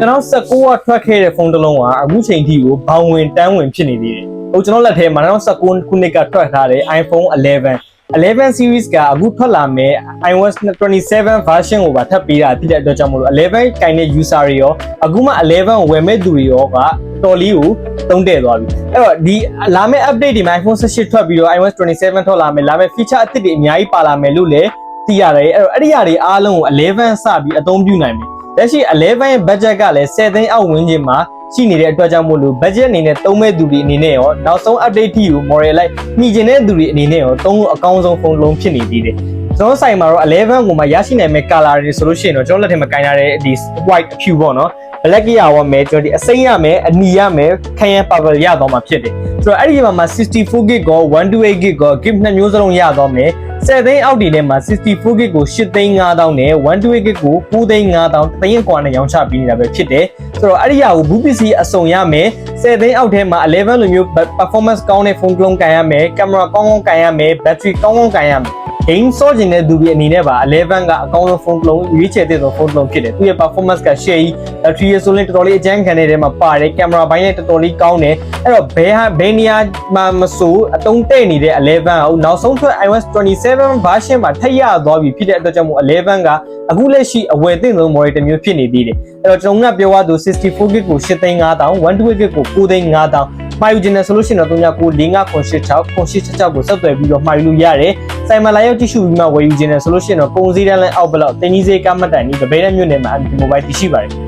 ကျွန်တော်19ထွက်ခဲ့တဲ့ဖုန်းတစ်လုံးကအခုချိန်ထိကိုဘောင်ဝင်တန်းဝင်ဖြစ်နေသေးတယ်။ဟိုကျွန်တော်လက်ထဲမှာ2019ခုနှစ်ကထွက်ထားတဲ့ iPhone 11 series ကအခုထွက်လာမဲ့ iOS 27 version ကိုပါထပ်ပေးတာဖြစ်တဲ့အတွက်ကြောင့်မို့လို့11ကိုင်တဲ့ user တွေရောအခုမှ11ကိုဝယ်မဲ့သူတွေရောကတော်လေးကိုတုံးတဲ့သွားပြီ။အဲ့တော့ဒီလာမဲ့ update ဒီမှာ iPhone 18ထွက်ပြီးတော့ iOS 27ထွက်လာမယ်လာမဲ့ feature အသစ်တွေအများကြီးပါလာမယ်လို့လည်းသိရတယ်။အဲ့တော့အဲ့ဒီအရာတွေအားလုံးကို11စပြီးအသုံးပြုနိုင်မယ်။လက်ရှိ11ရဲ့ budget ကလည်း10သိန်းအောက်ဝန်းကျင်မှာရှိနေတဲ့အတွက်ကြောင့်မို့လို့ budget အနေနဲ့သုံးမဲ့သူတွေအနေနဲ့ရောနောက်ဆုံး update ထိကို model လိုက်ညီကျင်တဲ့သူတွေအနေနဲ့ရောသုံးလို့အကောင်းဆုံးဖုန်းလုံးဖြစ်နေသေးတယ်။ကျွန်တော်ဆိုင်မှာတော့11ကိုမှရရှိနိုင်မဲ့ color တွေဆိုလို့ရှိရင်တော့ကျွန်တော်လက်ထဲမှာကင်ထားတဲ့ဒီ white hue ပေါ့နော် black ရပါမယ်ကျွန်တော်ဒီအစိမ်းရမယ်အနီရမယ်ခရမ်း purple ရတော့မှာဖြစ်တယ်။ဆိုတော့အဲ့ဒီမှာ 64GB ကော 128GB ကော GB နှစ်မျိုးစလုံးရတော့မယ်10သိန်းအောက်ဒီထဲမှာ 64GB ကို8,500နဲ့ 128GB ကို9,500တသိန်းကွာနဲ့ရောင်းချပေးနေတာပဲဖြစ်တယ်ဆိုတော့အဲ့ဒီဟာကိုဘူးပစ္စည်းအစုံရမယ်10သိန်းအောက်ထဲမှာ11လိုမျိုး performance ကောင်းတဲ့ဖုန်းကလုံးကန်ရမယ်ကင်မရာကောင်းကောင်းကန်ရမယ် battery ကောင်းကောင်းကန်ရမယ်game စောကျင်တဲ့သူတွေအနေနဲ့ပါ11ကအကောင်းဆုံးဖုန်းကလုံးရွေးချယ်တဲ့ဖုန်းကလုံးဖြစ်တယ်သူရဲ့ performance က share battery ရဆိုရင်တော်တော်လေးအကျန်းခံနေတဲ့မှာပါတယ်ကင်မရာဘိုင်းလည်းတော်တော်လေးကောင်းတယ်အဲ့တော့ဘယ်နေရာမှာမဆိုအတုံးတဲ့နေတဲ့11ကိုနောက်ဆုံးထွက် iOS 27 version မှာထပ်ရသွားပြီဖြစ်တဲ့အတွက်ကြောင့်မို့11ကအခုလက်ရှိအဝယ်သင့်ဆုံး model တစ်မျိုးဖြစ်နေသေးတယ်အဲ့တော့ကျွန်တော်ကပြောရသူ 64GB ကို8,500 128GB ကို9,500မှာယူခြင်းနဲ့ဆိုလို့ရှိရင်တော့39958686ကိုဆက်သွယ်ပြီးတော့မှာယူလို့ရတယ်။စိုင်မလာရောက်ကြည့်ရှုပြီးမှဝယ်ယူခြင်းနဲ့ဆိုလို့ရှိရင်တော့ပုံစည်းတန်းလမ်းအောက်ဘက်လောက်တင်းကြီးစေးကမ္မတိုင်ဒီဗဘေးနဲ့မြို့နယ်မှာဒီမိုဘိုင်းတရှိပါတယ်။